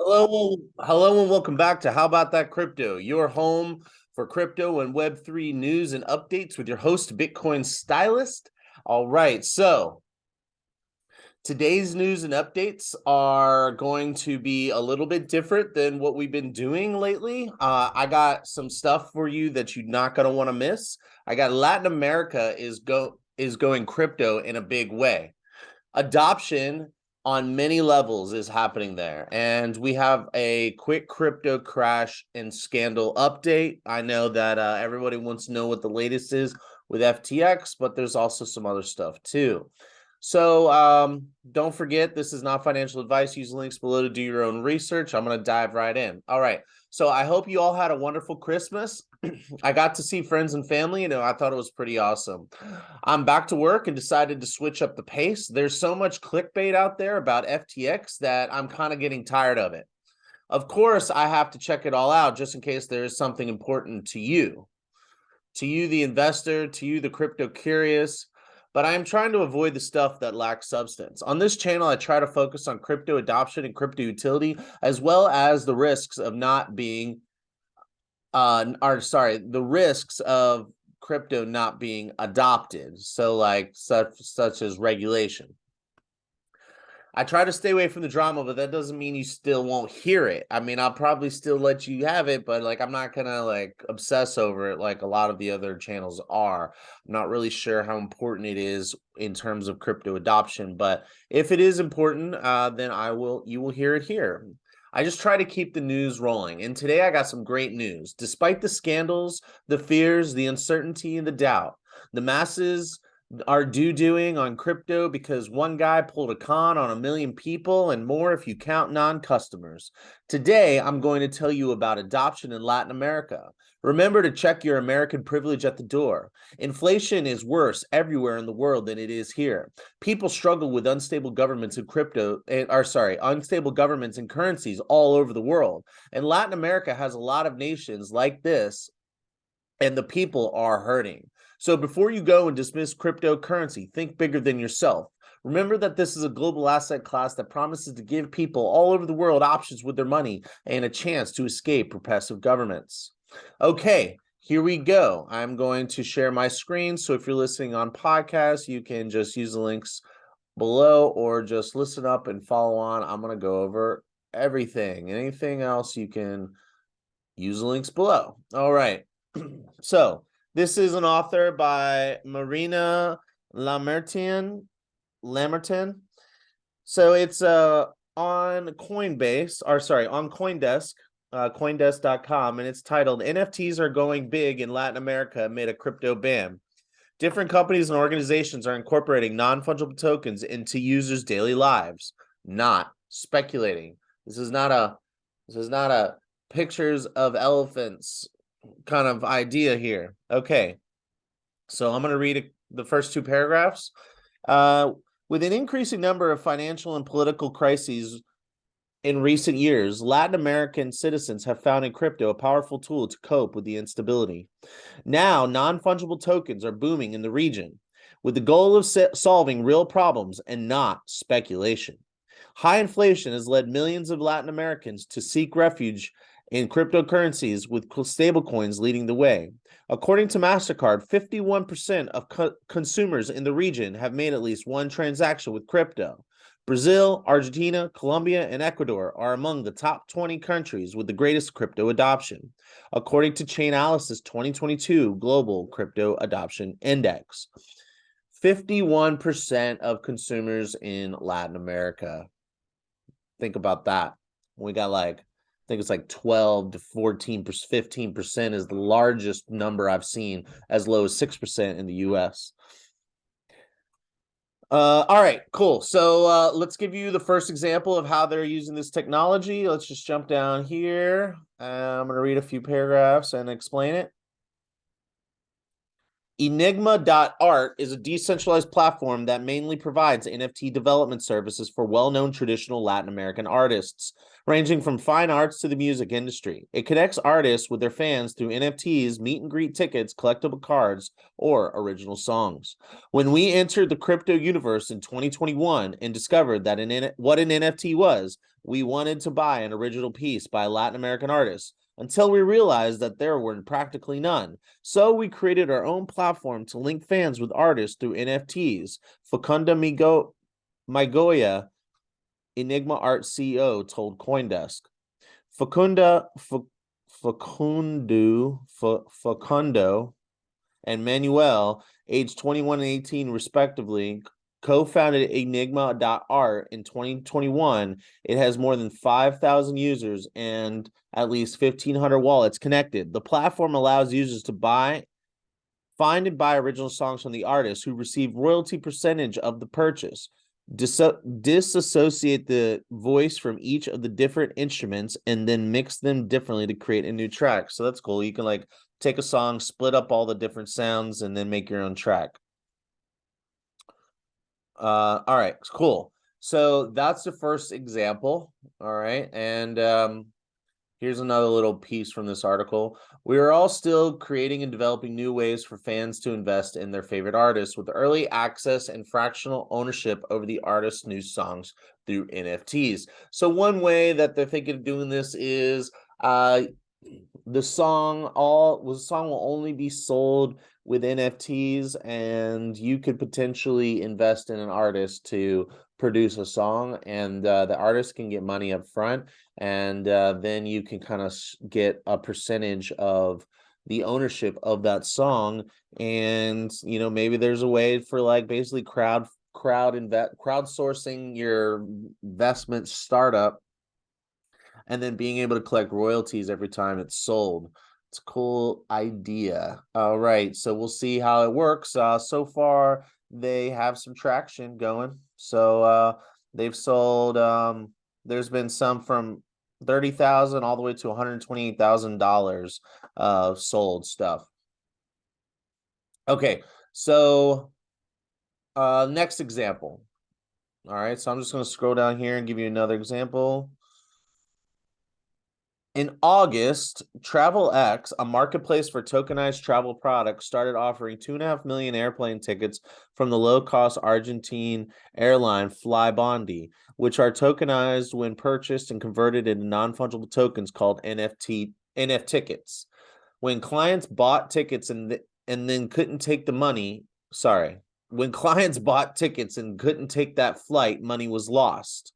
Hello, and welcome back to How About That Crypto, your home for crypto and Web3 news and updates with your host, Bitcoin Stylist. All right, so today's news and updates are going to be a little bit different than what we've been doing lately. I got some stuff for you that you're not going to want to miss. I got Latin America is going crypto in a big way. Adoption on many levels is happening there, and we have a quick crypto crash and scandal update. I know that everybody wants to know what the latest is with FTX, but there's also some other stuff too. So don't forget, this is not financial advice. Use the links below to do your own research. I'm going to dive right in. All right, so I hope you all had a wonderful Christmas. I got to see friends and family, and I thought it was pretty awesome. I'm back to work and decided to switch up the pace. There's so much clickbait out there about FTX that I'm kind of getting tired of it. Of course, I have to check it all out just in case there is something important to you, the investor, to you, the crypto curious. But I am trying to avoid the stuff that lacks substance. On this channel, I try to focus on crypto adoption and crypto utility, as well as the risks of not being the risks of crypto not being adopted, so like such as regulation. I try to stay away from the drama, but that doesn't mean you still won't hear it. I mean, I'll probably still let you have it, but like I'm not gonna like obsess over it like a lot of the other channels are. I'm not really sure how important it is in terms of crypto adoption, but if it is important, then you will hear it here. I just try to keep the news rolling. And today I got some great news. Despite the scandals, the fears, the uncertainty, and the doubt, the masses are doing on crypto because one guy pulled a con on 1 million people and more if you count non-customers. Today, I'm going to tell you about adoption in Latin America. Remember to check your American privilege at the door. Inflation is worse everywhere in the world than it is here. People struggle with unstable governments and unstable governments and currencies all over the world. And Latin America has a lot of nations like this, and the people are hurting. So before you go and dismiss cryptocurrency, think bigger than yourself. Remember that this is a global asset class that promises to give people all over the world options with their money and a chance to escape repressive governments. Okay, here we go. I'm going to share my screen. So if you're listening on podcast, you can just use the links below or just listen up and follow on. I'm going to go over everything. Anything else, you can use the links below. All right. So this is an author by Marina Lamertin. So it's on Coinbase, on Coindesk, coindesk.com, and it's titled NFTs are going big in Latin America amid a crypto ban. Different companies and organizations are incorporating non-fungible tokens into users' daily lives, not speculating. This is not a pictures of elephants kind of idea here. Okay, so I'm going to read the first two paragraphs. With an increasing number of financial and political crises in recent years, Latin American citizens have found in crypto a powerful tool to cope with the instability. Now, non-fungible tokens are booming in the region with the goal of solving real problems and not speculation. High inflation has led millions of Latin Americans to seek refuge in cryptocurrencies, with stablecoins leading the way. According to MasterCard, 51% of consumers in the region have made at least one transaction with crypto. Brazil, Argentina, Colombia, and Ecuador are among the top 20 countries with the greatest crypto adoption, according to Chainalysis' 2022 Global Crypto Adoption Index. 51% of consumers in Latin America. Think about that. We got like, I think it's like 12 to 14%, 15% is the largest number I've seen, as low as 6% in the US. All right, cool. So let's give you the first example of how they're using this technology. Let's just jump down here. I'm going to read a few paragraphs and explain it. Enigma.art is a decentralized platform that mainly provides NFT development services for well-known traditional Latin American artists, ranging from fine arts to the music industry. It connects artists with their fans through NFTs, meet and greet tickets, collectible cards, or original songs. When we entered the crypto universe in 2021 and discovered that what an NFT was, we wanted to buy an original piece by a Latin American artist, until we realized that there were practically none. So we created our own platform to link fans with artists through NFTs. Facunda Migoya, Enigma Art CEO, told CoinDesk. Facundo and Manuel, aged 21 and 18 respectively, co-founded Enigma.art in 2021. It has more than 5,000 users and at least 1,500 wallets connected. The platform allows users to find and buy original songs from the artists, who receive royalty percentage of the purchase. Disassociate the voice from each of the different instruments and then mix them differently to create a new track. So that's cool. You can like take a song, split up all the different sounds, and then make your own track. All right, cool. So that's the first example. All right, and here's another little piece from this article. We are all still creating and developing new ways for fans to invest in their favorite artists, with early access and fractional ownership over the artist's new songs through NFTs. So one way that they're thinking of doing this is the song will only be sold with NFTs, and you could potentially invest in an artist to produce a song, and the artist can get money up front, and then you can kind of get a percentage of the ownership of that song. And you know, maybe there's a way for like basically crowdsourcing your investment startup and then being able to collect royalties every time it's sold. It's a cool idea. All right, so we'll see how it works. So far, they have some traction going. So they've sold. There's been some from $30,000 all the way to $128,000 sold stuff. Okay, so next example. All right, so I'm just going to scroll down here and give you another example. In August, TravelX, a marketplace for tokenized travel products, started offering 2.5 million airplane tickets from the low-cost Argentine airline Flybondi, which are tokenized when purchased and converted into non-fungible tokens called NF tickets. When clients bought tickets and then couldn't take the money, when clients bought tickets and couldn't take that flight, money was lost.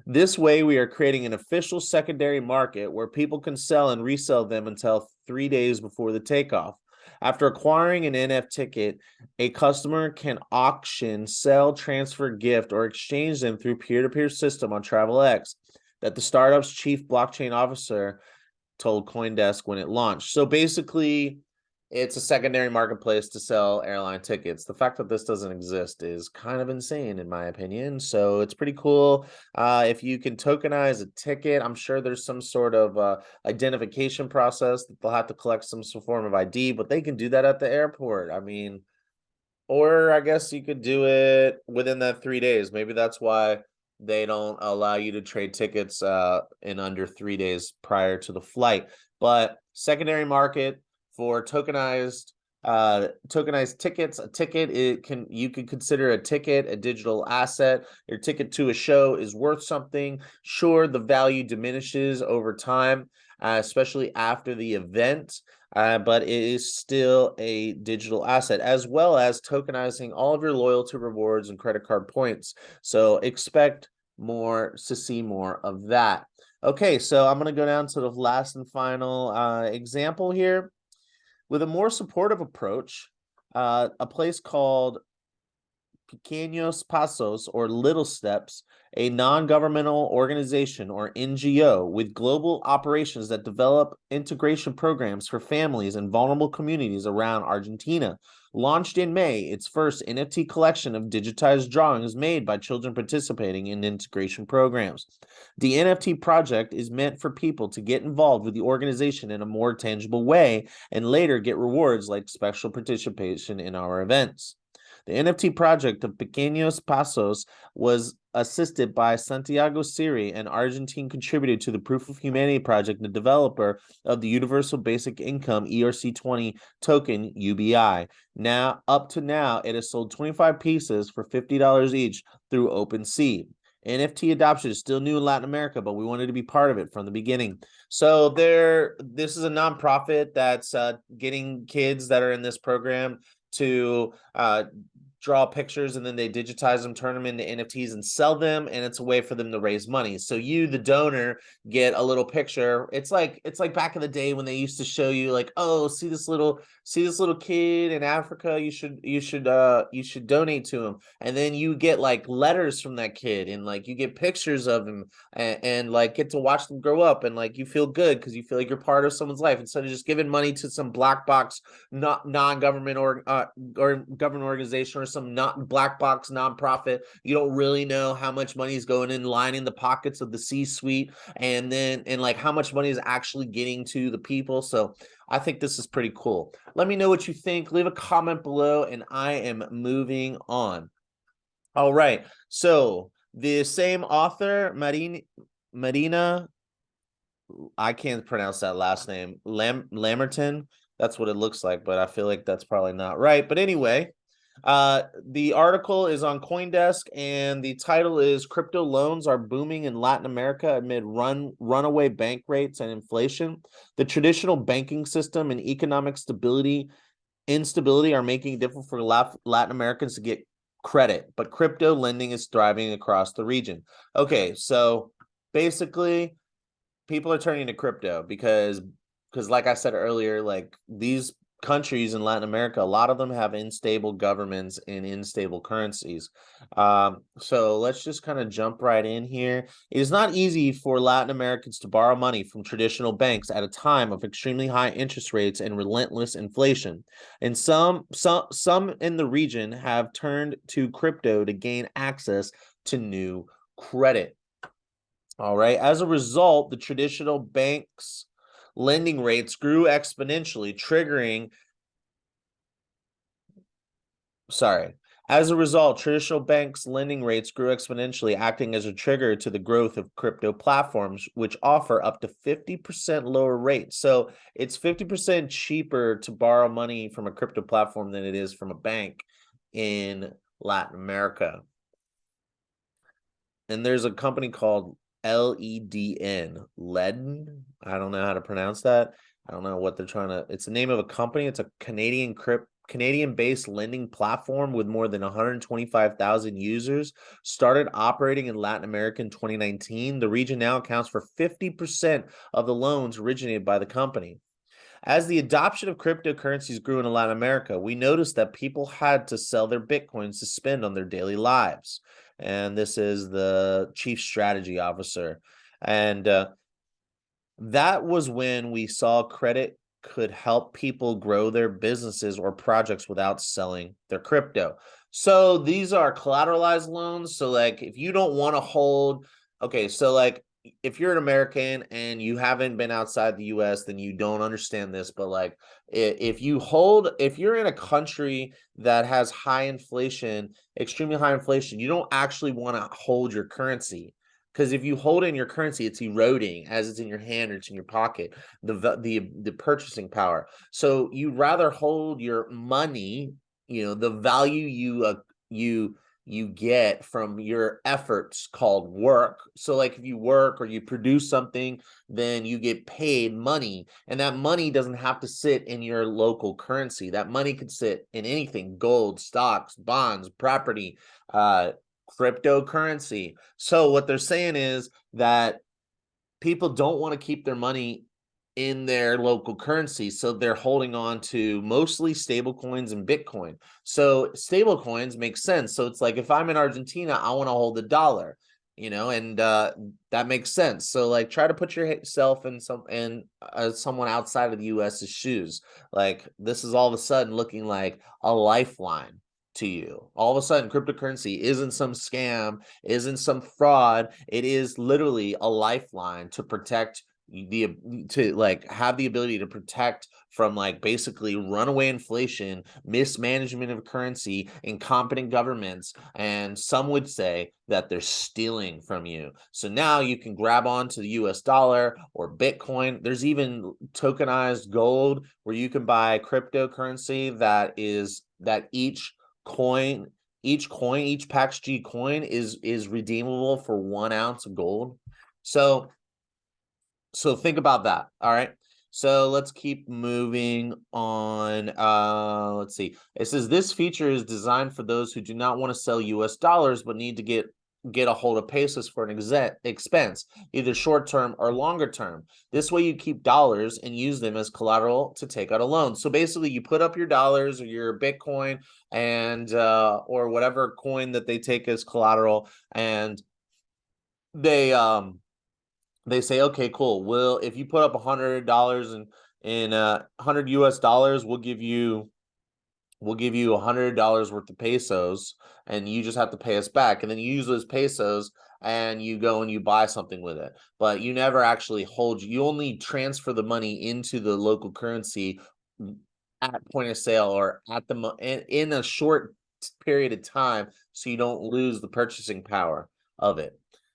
This way, we are creating an official secondary market where people can sell and resell them until 3 days before the takeoff. After acquiring an NF ticket, a customer can auction, sell, transfer, gift, or exchange them through peer-to-peer system on TravelX, that the startup's chief blockchain officer told CoinDesk when it launched. So basically, it's a secondary marketplace to sell airline tickets. The fact that this doesn't exist is kind of insane, in my opinion. So it's pretty cool. If you can tokenize a ticket, I'm sure there's some sort of identification process that they'll have to collect some form of ID, but they can do that at the airport. I mean, or I guess you could do it within that 3 days. Maybe that's why they don't allow you to trade tickets in under 3 days prior to the flight. But secondary market for tokenized tickets. A ticket, you can consider a ticket a digital asset. Your ticket to a show is worth something. Sure, the value diminishes over time, especially after the event, but it is still a digital asset, as well as tokenizing all of your loyalty rewards and credit card points. So expect to see more of that. Okay, so I'm going to go down to the last and final example here. With a more supportive approach, a place called Pequeños Pasos, or Little Steps, a non-governmental organization or NGO with global operations that develop integration programs for families and vulnerable communities around Argentina. Launched in May, its first NFT collection of digitized drawings made by children participating in integration programs. The NFT project is meant for people to get involved with the organization in a more tangible way and later get rewards like special participation in our events. The NFT project of Pequeños Pasos was assisted by Santiago Siri, an Argentine contributor to the Proof of Humanity project and the developer of the Universal Basic Income ERC20 token UBI. Up to now, it has sold 25 pieces for $50 each through OpenSea. NFT adoption is still new in Latin America, but we wanted to be part of it from the beginning. So this is a nonprofit that's getting kids that are in this program to draw pictures, and then they digitize them, turn them into NFTs and sell them, and it's a way for them to raise money. So you, the donor, get a little picture. It's like back in the day when they used to show you like, oh, see this little kid in Africa, you should donate to him. And then you get like letters from that kid, and like you get pictures of him, and like get to watch them grow up, and like you feel good because you feel like you're part of someone's life instead of just giving money to some black box non-government or government organization or some not black box nonprofit. You don't really know how much money is going in, lining the pockets of the C-suite, and like how much money is actually getting to the people. So I think this is pretty cool. Let me know what you think. Leave a comment below, and I am moving on. All right. So the same author, Marina, I can't pronounce that last name, Lamerton. That's what it looks like, but I feel like that's probably not right. But anyway, the article is on CoinDesk, and the title is "Crypto Loans Are Booming in Latin America Amid Runaway Bank Rates and Inflation. The traditional banking system and economic instability are making it difficult for Latin Americans to get credit, but crypto lending is thriving across the region." Okay, so basically, people are turning to crypto because like I said earlier, like these countries in Latin America, a lot of them have unstable governments and unstable currencies. So let's just kind of jump right in here. It is not easy for Latin Americans to borrow money from traditional banks at a time of extremely high interest rates and relentless inflation. And some in the region have turned to crypto to gain access to new credit. All right. As a result, the traditional banks' lending rates grew exponentially, As a result, traditional banks' lending rates grew exponentially, acting as a trigger to the growth of crypto platforms, which offer up to 50% lower rates. So it's 50% cheaper to borrow money from a crypto platform than it is from a bank in Latin America. And there's a company called LEDN. I don't know how to pronounce that. I don't know what they're trying to. It's the name of a company. It's a Canadian-based lending platform with more than 125,000 users. Started operating in Latin America in 2019. The region now accounts for 50% of the loans originated by the company. As the adoption of cryptocurrencies grew in Latin America, we noticed that people had to sell their Bitcoins to spend on their daily lives. And this is the chief strategy officer. And that was when we saw credit could help people grow their businesses or projects without selling their crypto. So these are collateralized loans. So like if you don't want to hold, okay, so like if you're an American and you haven't been outside the US, then you don't understand this. But like if you're in a country that has high inflation, extremely high inflation, you don't actually want to hold your currency. Because if you hold in your currency, it's eroding as it's in your hand or it's in your pocket, the purchasing power. So you'd rather hold your money, the value you get from your efforts called work. So like if you work or you produce something, then you get paid money, and that money doesn't have to sit in your local currency. That money could sit in anything: gold, stocks, bonds, property, cryptocurrency. So what they're saying is that people don't want to keep their money in their local currency. So they're holding on to mostly stable coins and Bitcoin. So stable coins make sense. So it's like, if I'm in Argentina, I want to hold the dollar, and that makes sense. So like, try to put yourself in someone outside of the US's shoes. Like, this is all of a sudden looking like a lifeline to you. All of a sudden, cryptocurrency isn't some scam, isn't some fraud. It is literally a lifeline to protect have the ability to protect from like basically runaway inflation, mismanagement of currency, incompetent governments, and some would say that they're stealing from you. So now you can grab onto the US dollar or Bitcoin. There's even tokenized gold where you can buy cryptocurrency that each PAX G coin is redeemable for 1 ounce of gold. So think about that. All right. So let's keep moving on. Let's see. It says this feature is designed for those who do not want to sell US dollars but need to get a hold of pesos for an expense, either short term or longer term. This way you keep dollars and use them as collateral to take out a loan. So basically you put up your dollars or your Bitcoin and or whatever coin that they take as collateral, and they say, okay, cool. Well, if you put up $100 in 100 US dollars, we'll give you $100 worth of pesos, and you just have to pay us back. And then you use those pesos and you go and you buy something with it. But you never actually you only transfer the money into the local currency at point of sale or in a short period of time, so you don't lose the purchasing power of it.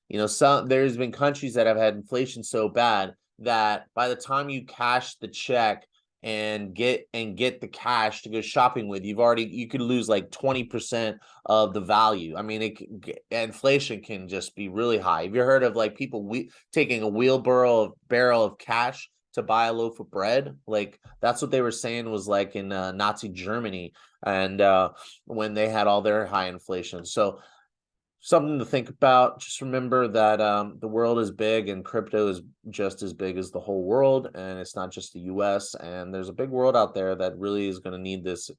There's been countries that have had inflation so bad that by the time you cash the check and get the cash to go shopping with, you could lose like 20% of the value. I mean, inflation can just be really high. Have you heard of like people taking a barrel of cash to buy a loaf of bread? Like, that's what they were saying was like in Nazi Germany, and when they had all their high inflation. So something to think about. Just remember that the world is big and crypto is just as big as the whole world, and it's not just the US, and there's a big world out there that really is going to need this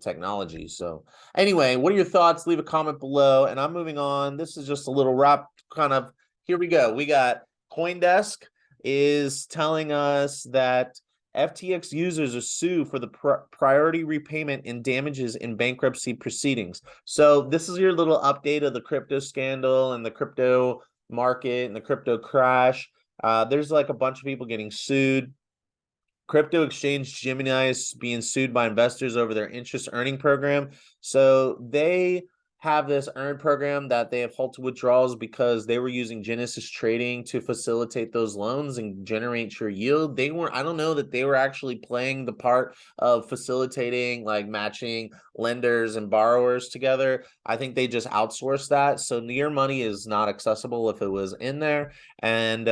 technology. So anyway, what are your thoughts? Leave a comment below, and I'm moving on. This is just a little wrap kind of. Here we go. We got CoinDesk is telling us that FTX users are sued for the priority repayment and damages in bankruptcy proceedings. So this is your little update of the crypto scandal and the crypto market and the crypto crash. There's like a bunch of people getting sued. Crypto exchange Gemini is being sued by investors over their interest earning program. So they have this earn program that they have halted withdrawals because they were using Genesis Trading to facilitate those loans and generate your yield. I don't know that they were actually playing the part of facilitating, like matching lenders and borrowers together. I think they just outsourced that. So your money is not accessible if it was in there. And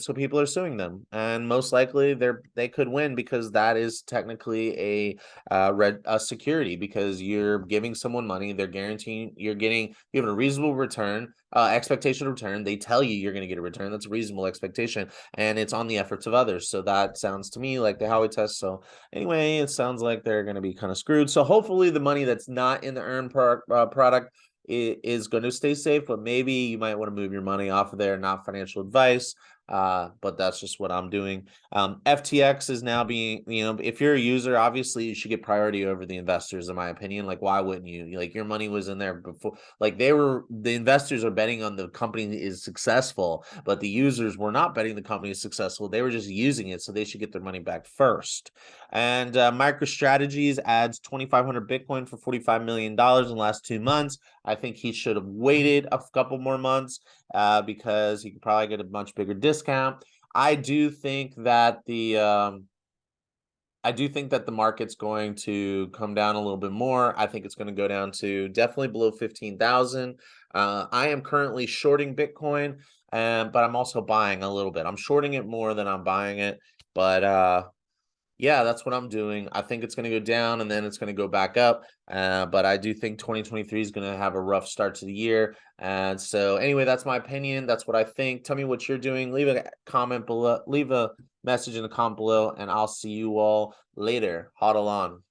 so people are suing them, and most likely they could win, because that is technically a security, because you're giving someone money, they're guaranteeing you're giving a reasonable return, expectation of return. They tell you you're going to get a return. That's a reasonable expectation, and it's on the efforts of others. So that sounds to me like the Howey test. So anyway, it sounds like they're going to be kind of screwed. So hopefully the money that's not in the earn product is going to stay safe, but maybe you might want to move your money off of there. Not financial advice, but that's just what I'm doing. FTX is now being, if you're a user, obviously you should get priority over the investors, in my opinion. Like, why wouldn't you? Like, your money was in there before. Like, the investors are betting on the company is successful, but the users were not betting the company is successful. They were just using it, so they should get their money back first. And MicroStrategies adds 2,500 Bitcoin for $45 million in the last 2 months. I think he should have waited a couple more months because he could probably get a much bigger discount. I do think that the market's going to come down a little bit more. I think it's going to go down to definitely below 15,000. I am currently shorting Bitcoin, but I'm also buying a little bit. I'm shorting it more than I'm buying it, but yeah, that's what I'm doing. I think it's going to go down and then it's going to go back up. But I do think 2023 is going to have a rough start to the year. And so anyway, that's my opinion. That's what I think. Tell me what you're doing. Leave a comment below. Leave a message in the comment below, and I'll see you all later. Hodl on.